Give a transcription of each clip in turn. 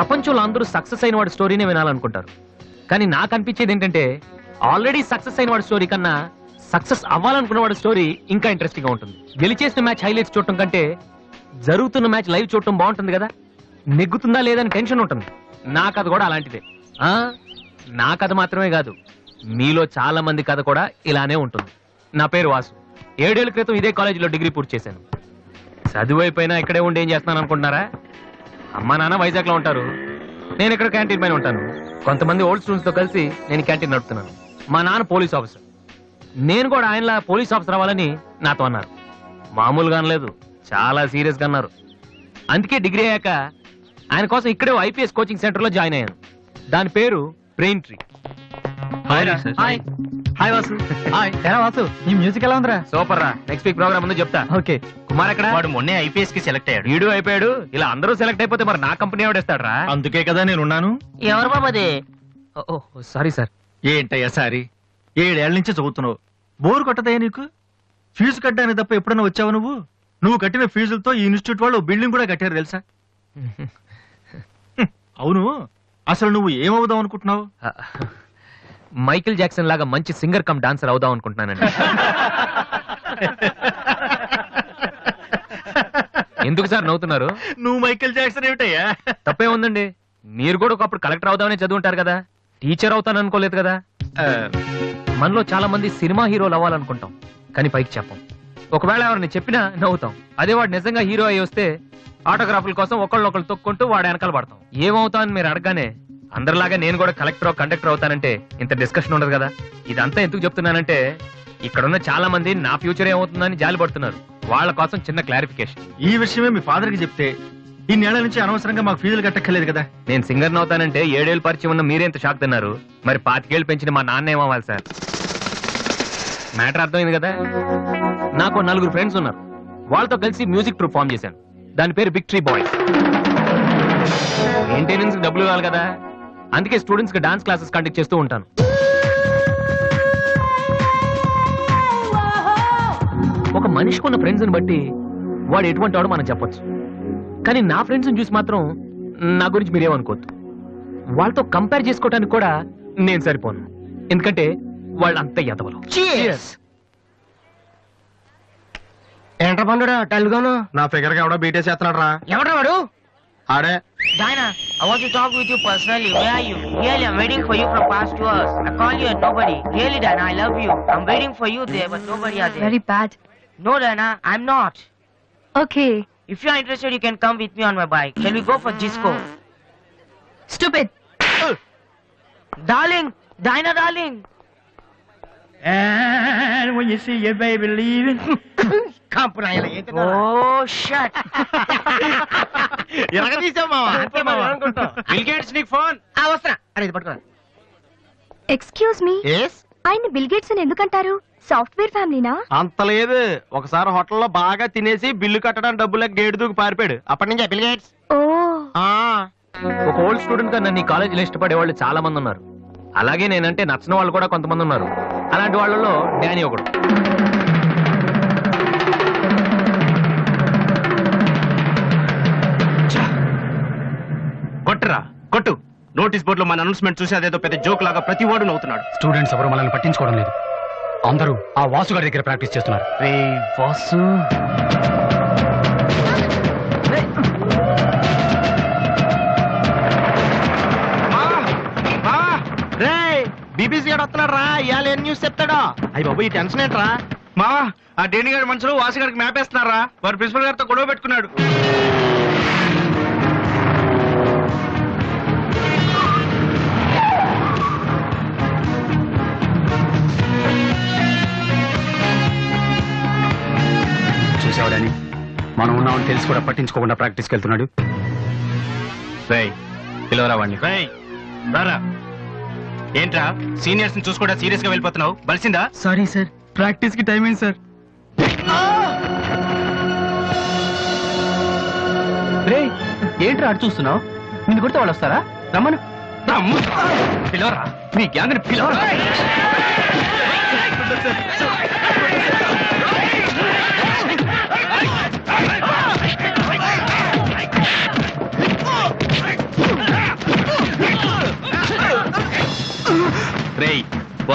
ప్రపంచంలో అందరూ సక్సెస్ అయిన వాడి స్టోరీనే వినాలనుకుంటారు. కానీ నాకు అనిపించేది ఏంటంటే ఆల్రెడీ సక్సెస్ అయిన వాడి స్టోరీ కన్నా సక్సెస్ అవ్వాలనుకున్న వాడి స్టోరీ ఇంకా ఇంట్రెస్టింగ్ గా ఉంటుంది. గెలిచేసిన మ్యాచ్ హైలైట్స్ చూడటం కంటే జరుగుతున్న మ్యాచ్ లైవ్ చూడటం బాగుంటుంది కదా. నెగ్గుతుందా లేదని టెన్షన్ ఉంటుంది. నా కథ కూడా అలాంటిదే. నా కథ మాత్రమే కాదు, మీలో చాలా మంది కథ కూడా ఇలానే ఉంటుంది. నా పేరు వాసు. 7 ఏళ్ల క్రితం ఇదే కాలేజీలో డిగ్రీ పూర్తి చేశాను. చదువు అయిపోయినా ఇక్కడే ఉండి ఏం చేస్తున్నాను అనుకుంటున్నారా? అమ్మా నాన్న వైజాగ్ లో ఉంటారు, నేను ఇక్కడ క్యాంటీన్ పైన ఉంటాను. కొంతమంది ఓల్డ్ స్టూడెంట్స్ తో కలిసి నేను క్యాంటీన్ నడుపుతున్నాను. మా నాన్న పోలీస్ ఆఫీసర్, నేను కూడా ఆయనలా పోలీస్ ఆఫీసర్ అవ్వాలని నాతో అన్నారు. మామూలుగా అనలేదు, చాలా సీరియస్ గా అన్నారు. అందుకే డిగ్రీ అయ్యాక ఆయన కోసం ఇక్కడే ఐపీఎస్ కోచింగ్ సెంటర్ లో జాయిన్ అయ్యాను. దాని పేరు brain tree. Hi Vasu. Hi. ఎలా వాసు, ఈ మ్యూజిక్ ఎలా ఉందిరా? సూపర్ రా. నెక్స్ట్ వీక్ ప్రోగ్రామ్ ముందు చెప్తా. ఓకే. కుమార్ ఎక్కడ? వాడు మొన్నే ఐపీఎస్ కి సెలెక్ట్ అయ్యాడు. వీడు అయిపోయాడు. ఇలా అందరూ సెలెక్ట్ అయిపోతే మరి నా కంపెనీ ఎవడేస్తాడు రా? అందుకే కదా నేను ఉన్నాను. ఎవరు బాబది? Sorry sir. ఏంటయ్యా సారీ? 7 ఏళ్ల నుంచి చదువుతున్నావు, బోర్ కొట్టదయ్యా నీకు? ఫీజు కట్టడానికి తప్ప ఎప్పుడైనా వచ్చావు నువ్వు? నువ్వు కట్టిన ఫీజులతో ఈ ఇన్స్టిట్యూట్ వాళ్ళు బిల్డింగ్ కూడా కట్టారు తెలుసా? అవును, అసలు నువ్వు ఏమవుదాం అనుకుంటున్నావు? మైకిల్ జాక్సన్ లాగా మంచి సింగర్ కమ్ డాన్సర్ అవుదాం అనుకుంటున్నానండి. ఎందుకు సార్ నవ్వుతున్నారు? నువ్వు మైకిల్ జాక్సన్ ఏమిటయ్యా? తప్పే ఉందండి. మీరు కూడా ఒకప్పుడు కలెక్టర్ అవుదామని చదువుంటారు కదా, టీచర్ అవుతాను అనుకోలేదు కదా. మనలో చాలా మంది సినిమా హీరోలు అవ్వాలనుకుంటాం, కానీ పైకి చెప్పం. ఒకవేళ ఎవరిని చెప్పినా నవ్వుతాం. అదే వాడు నిజంగా హీరో అయ్యి వస్తే ఆటోగ్రాఫ్ల కోసం ఒకళ్ళు తొక్కుంటూ వాడు వెనకాల పడతాం. ఏమవుతా అని మీరు అడగగానే అందరిలాగా నేను కూడా కలెక్టర్ కండక్టర్ అవుతానంటే ఇంత డిస్కషన్ ఉండదు కదా. ఇదంతా ఎందుకు చెప్తున్నానంటే ఇక్కడున్న చాలా మంది నా ఫ్యూచర్ ఏమవుతుందని జాలి పడుతున్నారు. వాళ్ళ కోసం చిన్న క్లారిఫికేషన్. ఈ విషయమే మీ ఫాదర్ కి చెప్తే ఇన్నేళ్ల నుంచి అనవసరంగా మాకు ఫీజులు కట్టక్కర్లేదు కదా. నేను సింగర్ అవుతానంటే 7 ఏళ్ళు పరిచయం ఉన్న మీరెంత షాక్ తిన్నారు, మరి 25 ఏళ్ళు పెంచిన మా నాన్న ఏమవ్వాలి సార్? మ్యాటర్ అర్థమైంది కదా. నాకు 4 ఫ్రెండ్స్ ఉన్నారు, వాళ్ళతో కలిసి మ్యూజిక్ ట్రూప్ ఫామ్ చేశాను. దాని పేరు బిగ్ ట్రీ బాయ్స్. మెయింటెనెన్స్ డబ్బులు కావాలి కదా, అందుకే స్టూడెంట్స్ కి డాన్స్ క్లాసెస్ కండక్ట్ చేస్తూ ఉంటాను. ఒక మనిషికి ఉన్న ఫ్రెండ్స్ ని బట్టి వాడు ఎటువంటి వాడు మనం చెప్పొచ్చు. కానీ నా ఫ్రెండ్స్ చూసి మాత్రం నా గురించి మీరేమనుకోవద్దు. వాళ్ళతో కంపేర్ చేసుకోవడానికి కూడా నేను సరిపోను, ఎందుకంటే వాళ్ళు అంత ఎదవలు. ఏంట్రా పండురా టెల్గాను? నా ఫిగర్ గా ఎవడో బీటేసి చేస్తున్నాడు రా. ఎవడ్రా వాడు? ఆడే. Diana, I want to talk with you personally. Where are you? Really, I'm waiting for you from past 2 hours. I call you and nobody. Really, Diana, I love you. I'm waiting for you there, but nobody are there. Very bad. No, Diana, I'm not. Okay. If you are interested, you can come with me on my bike. Shall we go for disco? Stupid. Darling, Diana, darling. And when you see your baby leaving. Oh, shut. Excuse me. ఆయన bill gates అని ఎందుకంటారు? Software ఫ్యామిలీనా? అంత లేదు, ఒకసారి హోటల్లో బాగా తినేసి bill కట్టడానికి డబ్బులకు గేటు దూకి పారిపోయాడు. అప్పటి నుంచి బిల్ గేట్స్. ఓ. ఒక ఓల్డ్ స్టూడెంట్ గా నన్ను ఈ కాలేజీలో ఇష్టపడే వాళ్ళు చాలా మంది ఉన్నారు. అలాగే నేనంటే నచ్చిన వాళ్ళు కూడా కొంతమంది ఉన్నారు. అలాంటి వాళ్ళలో డానీ ఒకడు. కొట్టరా కొట్టు. నోటీస్ బోర్డులో మన అనౌన్స్మెంట్ చూసి అదేదో పెద్ద జోక్ లాగా ప్రతి వాడు నవ్వుతున్నాడు. స్టూడెంట్స్ ఎవరు మనల్ని పట్టించుకోవడం లేదు, అందరూ ఆ వాసు గారి దగ్గర ప్రాక్టీస్ చేస్తున్నారు. వాసు బీబీసీ గారు వస్తున్నాడు రా. ఇవాళ ఏం న్యూస్ చెప్తాడో. అయ్యి బాబు, ఈ టెన్షన్ ఏంట్రా? మా ఆ డేని గారి మనుషులు వాసు గారికి మ్యాప్ వేస్తున్నారా? వారు ప్రిన్సిపల్ గారితో గొడవ పెట్టుకున్నాడు. చూసేవాడని మనం ఉన్నామని తెలిసి కూడా పట్టించుకోకుండా ప్రాక్టీస్కి వెళ్తున్నాడు. పిలవరా వాడిని. రారా. ఏంట్రా సీనియర్స్ ని చూసి కూడా సీరియస్ గా వెళ్ళిపోతున్నావు? బలిసిందా? సారీ సార్, ప్రాక్టీస్ కి టైం అయింది సార్. ఏంట్రా అటు చూస్తున్నావు? నిన్ను కొడితే వాళ్ళు వస్తారా? రమ్మను. పిలవరా, నీ గ్యాంగ్ ని పిలవరా.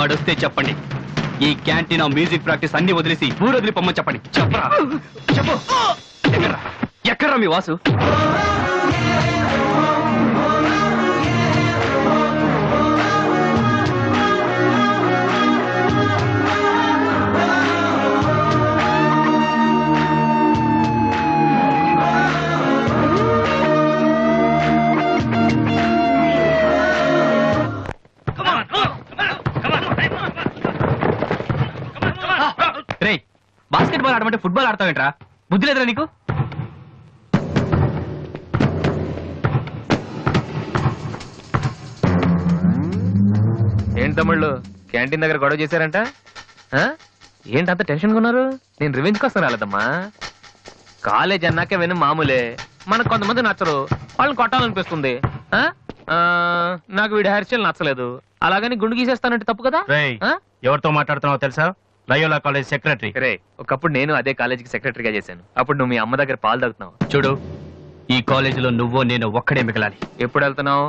వాడొస్తే చెప్పండి. ఈ క్యాంటీన్ మ్యూజిక్ ప్రాక్టీస్ అన్ని వదిలేసి ఊరు వదిలి పొమ్మని చెప్పండి. చెప్పరా చెప్పు. ఎక్కడ్రా మీ వాసు? రే, బాస్కెట్బాల్ ఆడమంటే ఫుట్బాల్ ఆడతావేంట్రా? బుద్ధి లేదురా నీకు? ఏంటి తమ్ముళ్ళు క్యాంటీన్ దగ్గర గొడవ చేశారంట? ఆ? ఏంటంత టెన్షన్ ఉన్నారు? నేను రివెంజ్ కోసం రాలేదమ్మా. కాలేజ్ అన్నాక విను మామూలే. మనకు కొంతమంది నచ్చరు, వాళ్ళని కొట్టాలనిపిస్తుంది. ఆ? ఆ, నాకు వీడి హెయిర్ స్టైల్ నచ్చలేదు, అలాగని గుండు గీసేస్తానంటే తప్పు కదా? ఆ? ఎవరితో మాట్లాడుతున్నావు తెలుసా? Loyola college secretary. రే, ఒకప్పుడు నేను అదే కాలేజీకి సెక్రటరీగా చేశాను. అప్పుడు నువ్వు మీ అమ్మ దగ్గర పాలు తాగుతున్నావు. చూడు, ఈ కాలేజీలో నువ్వు నేను ఒక్కడే మిగలాలి. ఎప్పుడు వెళ్తున్నావు?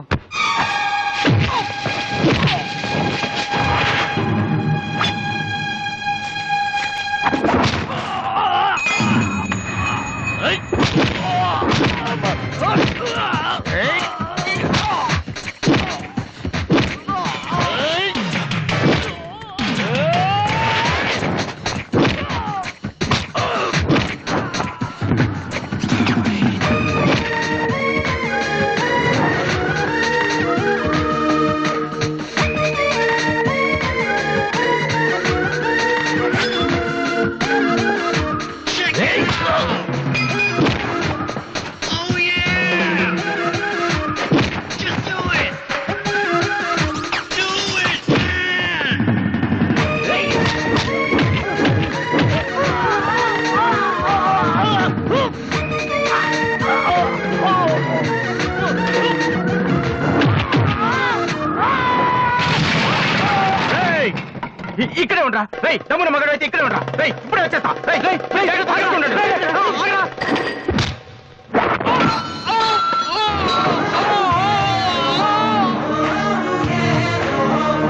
ఇక్కడే ఉండరా రేయ్, తమ్ముడు మగడు అయితే ఇక్కడే ఉండరా రేయ్, ఇప్పుడే వచ్చేస్తా. రేయ్, రేయ్, రేయ్, జాగ్రత్తగా ఉండండి. ఆగరా.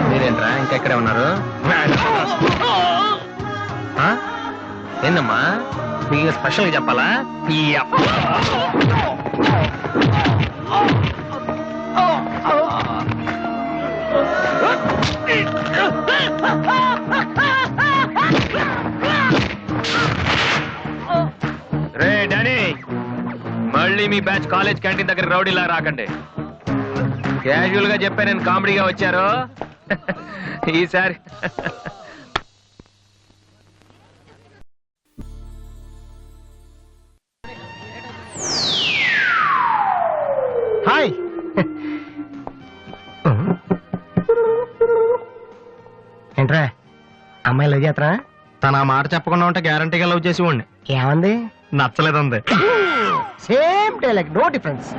మీరేంట్రా ఇంకా ఎక్కడే ఉన్నారు? ఆ? ఏందమ్మా మీకు స్పెషల్ గా చెప్పాలా? రే డానీ, మళ్ళీ మీ బ్యాచ్ కాలేజ్ క్యాంటీన్ దగ్గర రౌడీలా రాకండి. క్యాజువల్ గా చెప్పా, నేను కామెడీగా వచ్చారు ఈసారి. హాయ్. ఏంట్రా అమ్మాయి లవ్ చేతరా? తన ఆ మాట చెప్పకుండా ఉంటే గ్యారంటీగా లవ్ చేసి ఉండి. ఏమంది? నచ్చలేదంది. Same dialogue, no difference.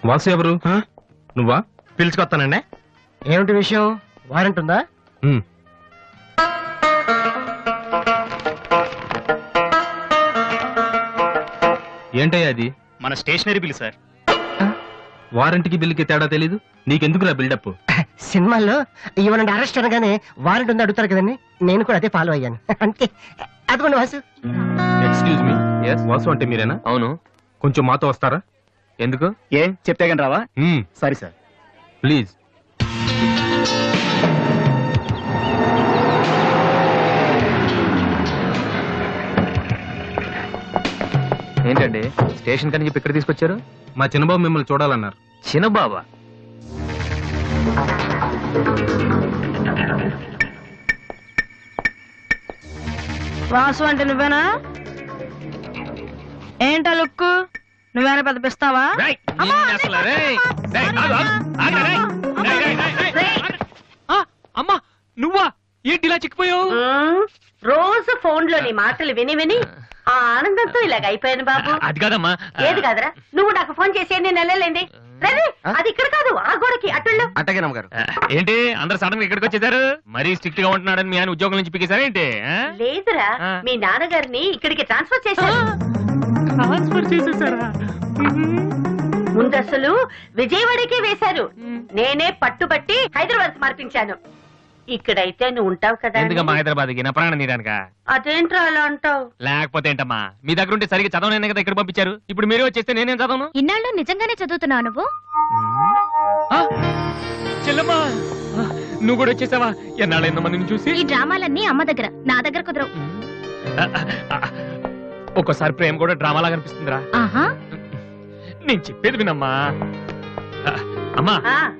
Vasu ఎవరు? నువ్వా? పిలుచుకొస్తానండి. ఏమిటి విషయం? వారెంట్ ఉందా? ఏంటయ్యా అది? మన స్టేషనరీ బిల్ సార్. వారంటీకి బిల్లుకి తేడా తెలీదు నీకెందుకురా బిల్డప్? సినిమాల్లో ఇవ్వనండి అరెస్ట్ అనగానే వారెంట్ ఉందా అడుగుతారు కదండి, నేను కూడా అదే ఫాలో అయ్యాను. అంతే. అదిగోండి Vasu. Excuse me, Yes? Vasu అంటే మీరేనా? అవును. కొంచెం మాతో వస్తారా? ఎందుకు? ఏం చెప్తే కానీ రావా? Sorry sir. ప్లీజ్. ఏంటండి స్టేషన్ కని చెప్పి ఇక్కడ తీసుకొచ్చారు? మా చిన్నబాబు మిమ్మల్ని చూడాలన్నారు. చిన్నబాబా? వాసు అంటే నువ్వేనా? ఏంటా లుక్కు? నువ్వేనా పెద్ద పిస్తావా? రేయ్, నిన్ను అసలు, రేయ్, రేయ్, ఆగు, ఆగు, ఆగు, రేయ్, రేయ్, రేయ్, రేయ్, రేయ్. ఆ, అమ్మా నువ్వా? ఏంటి ఇలా చిక్కిపోయావు? రోజు ఫోన్ లో నీ మాటలు విని విని ఆ ఆనందంతో ఇలాగ అయిపోయాను బాబు. అది కాదమ్మా. ఏది కాదరా, నువ్వు నాకు ఫోన్ చేసి నేను వెళ్ళలేండి. రేయ్, అది ఇక్కడ కాదు, ఆ గోడకి అటుళ్ళు. అట్టగే నమ్మగారు. ఏంటి అందరు సడన్ గా ఇక్కడికి వచ్చేసారు? మరీ స్ట్రిక్ట్ గా ఉంటున్నాడని మీ ఆయన ఉద్యోగం నుంచి పిగేశారా ఏంటి? లేదురా, మీ నాన్నగారిని ఇక్కడికి ట్రాన్స్ఫర్ చేశారు. ట్రాన్స్ఫర్ చేసేసారా? ముందు అసలు విజయవాడకే వేశారు. నేనే పట్టుబట్టి హైదరాబాద్ మార్పించాను. ఇక్కడైతే నువ్వు ఉంటావు కదా. ఎందుకమ్మా హైదరాబాద్ కి నా ప్రాణం తీయడానిక? అదేంట్రా అలా అంటావు? లేకపోతే ఏంటమ్మా, మీ దగ్గర ఉంటే సరిగ్గా చదవనే కదా ఇక్కడ పంపించారు. ఇప్పుడు మీరే వచ్చేస్తే నేనేం చదవను? ఇన్నాళ్ళు నిజంగానే చదువుతున్నావు నువ్వు? ఆ, చెల్లమ్మా నువ్వు కూడా వచ్చేసావా? ఎన్నాళ్ళైందమ్మా నిన్ను చూసి. ఈ డ్రామాలన్నీ అమ్మ దగ్గర, నా దగ్గర కుదరవు. ఒక్కోసారి ప్రేమ కూడా డ్రామాలాగా అనిపిస్తుందిరా. ఆహా, నేను చెప్పేది వినమ్మా. అమ్మా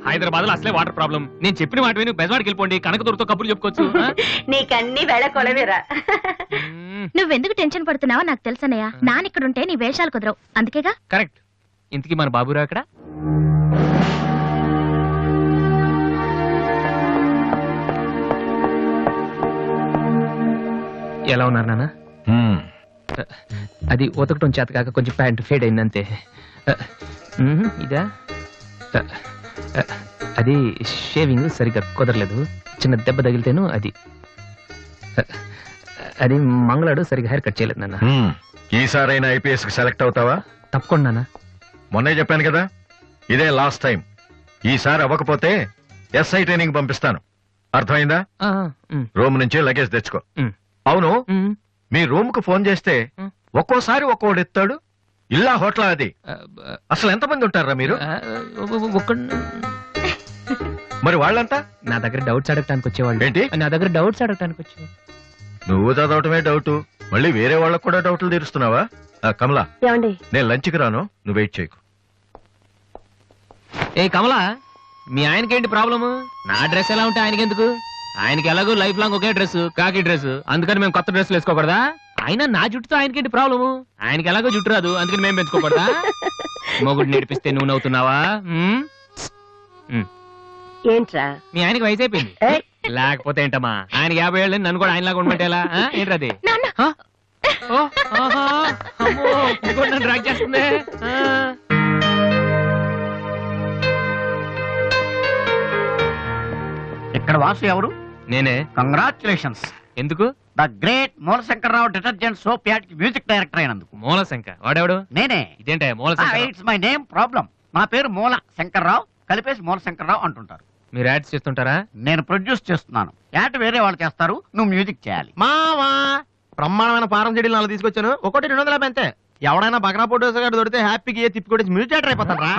హైదరాబాద్ లో అసలే వాటర్ ప్రాబ్లం. నేను చెప్పిన మాట విని బెజవాడికి వెళ్ళిపోండి, కనకదుర్తో కబుర్లు చెప్పుకోవచ్చు. నీకన్నీ వేళ కొలవేరా. నువ్వెందుకు టెన్షన్ పడుతున్నావో నాకు తెలుసనయ్య. నానిక్కడుంటే నీ వేషాలు కుదరవు, అందుకేగా. కరెక్ట్. ఇంతకీ మన బాబురా అక్కడ? ఎలా ఉన్నారు నాన్న? అది ఉతకటం చేత కాక కొంచెం ప్యాంట్ ఫేడ్ అయిందంతే. ఇదా? అది షేవింగ్ సరిగ్గా కుదరలేదు, చిన్న దెబ్బ తగిలితేను. అది మంగళాడు సరిగ్గా హెయిర్ కట్ చేయలేదు నాన్న. ఈసారైనా ఐపీఎస్ కి సెలెక్ట్ అవుతావా? తప్పకుండా నాన్న. మొన్నే చెప్పాను కదా, ఇదే లాస్ట్ టైం. ఈసారి అవ్వకపోతే ఎస్ఐ ట్రైనింగ్ పంపిస్తాను. అర్థమైందా? రూమ్ నుంచి లగేజ్ తెచ్చుకో. అవును, మీ రూమ్ కు ఫోన్ చేస్తే ఒక్కోసారి ఒక్కోడు ఎత్తాడు. ఇల్లా హోటల్ అది? అసలు ఎంతమంది ఉంటారా మీరు? మరి వాళ్ళంతా నా దగ్గర డౌట్స్ అడగటానికి వచ్చేవాళ్ళు. ఏంటి? నా దగ్గర డౌట్స్ అడగటానికి వచ్చేవాళ్ళు. నువ్వు చదవటమే డౌట్, మళ్ళీ వేరే వాళ్ళకు కూడా డౌట్లు తీరుస్తున్నావా? కమలా, ఏమండి నేను లంచ్కి రాను, నువ్వు వెయిట్ చేయకు. ఏ కమలా, మీ ఆయనకేంటి ప్రాబ్లము? నా డ్రెస్ ఎలా ఉంటే ఆయనకెందుకు? ఆయనకి ఎలాగో లైఫ్ లాంగ్ ఒకే డ్రెస్, కాకి డ్రెస్. అందుకని మేము కొత్త డ్రెస్లు వేసుకోకూడదా? ఆయన నా జుట్టుతో ఆయనకేంటి ప్రాబ్లము? ఆయనకి ఎలాగో జుట్టు రాదు, అందుకని మేము పెంచుకోకూడదా? మొగుడు నేర్పిస్తే నువ్వు నవ్వుతున్నావా? ఏంట్రా? మీ ఆయనకి వయసు అయిపోయింది. లేకపోతే ఏంటమ్మా, ఆయనకి 50 ఏళ్ళు, నన్ను కూడా ఆయనలాగా ఉండమంటే ఎలా? ఏంటది? నన్ను డ్రాగ్ చేస్తుంది. ఇక్కడ వాసు ఎవరు? నేనే. కంగ్రాచులేషన్స్. ఎందుకు? The great Moolashankar Rao detergent soap ad కి మ్యూజిక్ డైరెక్టర్ అయినందుకు. మూలశంక వాడెవడు? నేనే. ఇదేంటే Moolashanka? It's my name problem. నా పేరు మూల శంకర్రావు, కలిపేసి మూలశంకర్రావు అంటుంటారు. మీరు యాడ్స్ చేస్తుంటారా? నేను ప్రొడ్యూస్ చేస్తున్నాను. యాడ్ వేరే వాళ్ళు చేస్తారు, నువ్వు మ్యూజిక్ చేయాలి. మావా బ్రహ్మాండమైన ఫారం చెడీలు 4 తీసుకొచ్చాను, ఒకటి 250 అంతే. ఎవడైనా బగ్రా ప్రొడ్యూసర్ గారు దొరికితే హ్యాపీకి తిప్పి కొట్టేసి మ్యూజిక్ డైరెక్టర్ అయిపోతాను రా.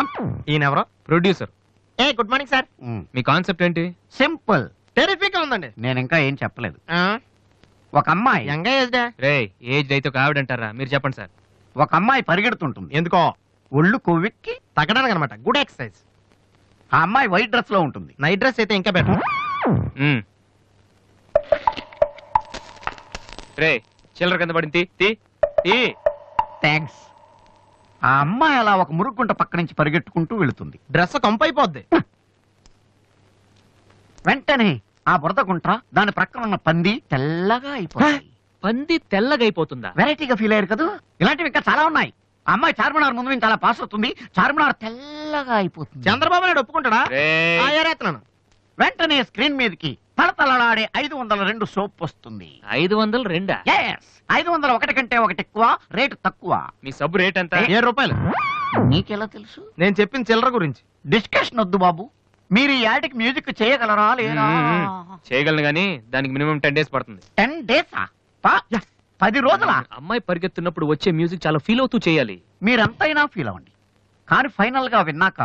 ఈయనెవరో? ప్రొడ్యూసర్. ఏ గుడ్ మార్నింగ్ సార్. మీ కాన్సెప్ట్ ఏంటి? సింపుల్, టెరిఫిక్ గా ఉందండి. నేను ఇంకా ఏం చెప్పలేదు. ఒక అమ్మాయి యంగ్ ఏజ్ రే ఏజ్ అయితే ఒక ఆవిడ అంటారా? మీరు చెప్పండి సార్. ఒక అమ్మాయి పరిగెడుతుంటుంది. ఎందుకో? ఒళ్ళు కొవ్వెక్కి తగ్గడానికి అనమాట. Good exercise. ఆ అమ్మాయి వైట్ డ్రెస్ లో ఉంటుంది. నైట్ డ్రెస్ అయితే ఇంకా బెటర్. రే చిల్లర కింద పడింది. థ్యాంక్స్. ఆ అమ్మాయి అలా ఒక మురుగుంట పక్క నుంచి పరిగెట్టుకుంటూ వెళుతుంది. డ్రెస్ కంపైపోద్ది. వెంటనే ఆ బురద గుంట, దాని ప్రక్కన ఉన్న పంది తెల్లగా అయిపోతుంది. పంది తెల్లగా అయిపోతుందా? వెరైటీగా ఫీల్ అయ్యారు కదా. ఇలాంటివి ఇంకా చాలా ఉన్నాయి. ఆ అమ్మాయి చార్మినార్ ముందు నుంచి అలా పాస్ అవుతుంది, చార్మినార్ తెల్లగా అయిపోతుంది. చంద్రబాబు నాయుడు ఒప్పుకుంటాడా? ఏరేస్తున్నాను. వెంటనే స్క్రీన్ మీదకి తలతలలాడే 502 సోప్ వస్తుంది. 502? 501 కంటే ఒకటి ఎక్కువ, రేటు తక్కువ. మీ సబ్బు రేట్ ఎంత? 7 రూపాయలు. నీకెలా తెలుసు? నేను చెప్పిన చిల్లర గురించి. డిస్కషన్ వద్దు బాబు. మీరు ఈ యాడ్కి మ్యూజిక్ చేయగలరా లేదా? చేయగలను గానీ దానికి మినిమం 10 days పడుతుంది. 10 days? 10 రోజుల? అమ్మాయి పరిగెత్తున్నప్పుడు వచ్చే మ్యూజిక్ చాలా ఫీల్ అవుతూ చేయాలి. మీరంతైనా ఫీల్ అవ్వండి, కానీ ఫైనల్ గా విన్నాక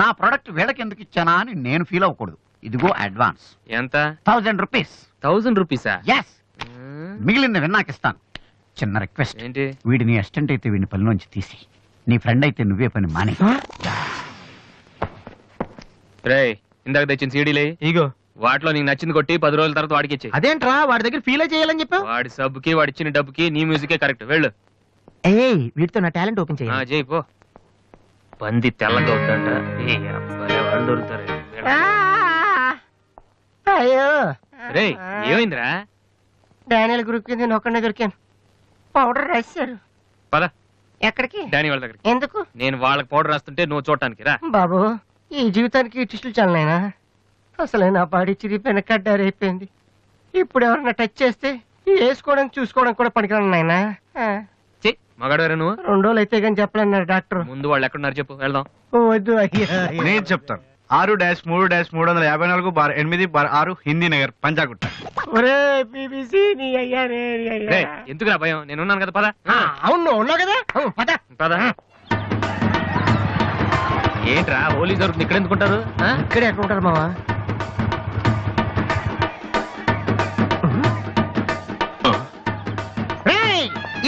నా ప్రొడక్ట్ వీళ్ళకి ఎందుకు ఇచ్చానా అని నేను ఫీల్ అవ్వకూడదు. ఇదిగో అడ్వాన్స్. ఎంత? 1000 రూపీస్. 1000 రూపీసా? ఎస్. మిగిలింది విన్నాక ఇస్తాను. చిన్న రిక్వెస్ట్. ఏంటి? వీడిని అసిస్టెంట్ అయితే వీడిని పనిలోంచి తీసి, నీ ఫ్రెండ్ అయితే నువ్వే పని మానే. రే ఇందాక తెచ్చిన సీడీలే ఇగో. వాటిలో నీకు నచ్చింది కొట్టి 10 రోజుల తర్వాత వాడికి ఇచ్చే. అదేంట్రా, వాడి దగ్గర ఫీల్ చేయాలని చెప్పావు? వాడి సబ్బుకి వాడి ఇచ్చిన డబ్బుకి నీ మ్యూజికే కరెక్ట్. వెళ్ళు. ఏయ్, వీటితో నా టాలెంట్ ఓపెన్ చేయాలి. చేయి పో. పంది తెల్లగా అవుతుంట. వాళ్ళు దొరుకుతారు. అయ్యో రే ఏమైందిరా? డానియల్ గ్రూప్ కి నేను ఒక్కడే దొరికాను. పౌడర్ రాశారు. పద. ఎక్కడికి? డానీ వాళ్ళ దగ్గరికి. ఎందుకు? నేను వాళ్ళకి పౌడర్ రాస్తుంటే నువ్వు చూడటానికి రా. బాబు, ఈ జీవితానికి టిస్టులు చాలనైనా. అసలే నా బాడీ చిరిగిపోయిన కడ్డారైపోయింది. ఇప్పుడు ఎవరన్నా టచ్ చేస్తే వేసుకోవడానికి చూసుకోవడానికి కూడా పనికిరాను నాయనా. మగాడు నువ్వు 2 రోజులు అయితే కానీ చెప్పలేన్నారు డాక్టర్. ముందు వాళ్ళు ఎక్కడున్నారు చెప్పు, వెళ్దాం. వద్దు అయ్యా. నేను చెప్తాను. 6-3-380-8/6 హిందీ నగర్ పంజాగుట్ట. ఒరే బీబీసీ నీ అయ్యా రే నీ అయ్యా. రేయ్, ఎందుకురా భయం, నేను ఉన్నాను కదా, పద. అవును నువ్వు ఉన్నావు కదా, పద పద. ఏంట్రా హోలీ జరుగుతుంది, ఇక్కడ ఎందుకుంటారు? ఇక్కడే ఎక్కడ ఉంటారు మావా?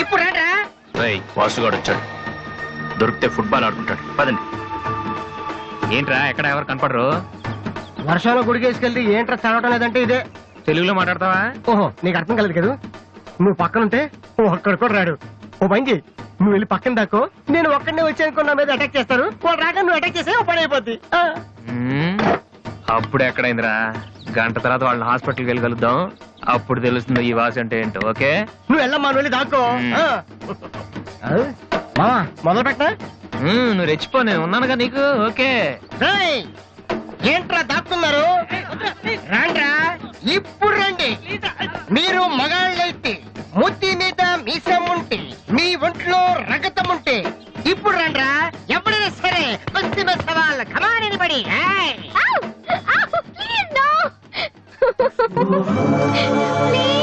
ఇప్పుడు రాడా? వాసుగాడు వచ్చాడు, దొరికితే ఫుట్బాల్ ఆడుకుంటాడు. పదండి. ఏంట్రా ఎక్కడ ఎవరు కనపడరు? వర్షంలో గుడికేసుకెళ్తే ఏంట్రా చదవటం లేదంటే ఇదే. తెలుగులో మాట్లాడతావా? ఓహో నీకు అర్థం కలదు కదా, నువ్వు పక్కనుంటే ఒక్కడు కూడా రాడు. ఓ పని చెయ్యి, నువ్వు వెళ్ళి పక్కన దాక్కో, నేను ఒక్కడనే వచ్చి అనుకో నా మీద అటాక్ చేస్తారు. వాళ్ళు రాక నువ్వు అటాక్ చేసే ఓ పని అయిపోద్ది. అప్పుడు ఎక్కడైందిరా, గంట తర్వాత వాళ్ళని హాస్పిటల్కి వెళ్ళి కలుద్దాం, అప్పుడు తెలుస్తుంది ఈ వాసి అంటే ఏంటో. ఓకే నువ్వు వెళ్ళమ్మా, నువ్వు వెళ్ళి దాక్కో. మావా మొదలు పెట్టా. నువ్వు రెచ్చిపో, నేను ఉన్నానుగా నీకు. ఓకే ఏంట్రా దాక్కున్నారు? రాండ్రా, ఇప్పుడు రండి. మీరు మగాళ్ళైతే ముత్తి మీద మీసం ఉంటే, మీ ఒంట్లో రగతం ఉంటే ఇప్పుడు రండ్రా. ఎవరైనా సరే పశ్చిమ సవాల్ కమాని పడి. Please, no! Please!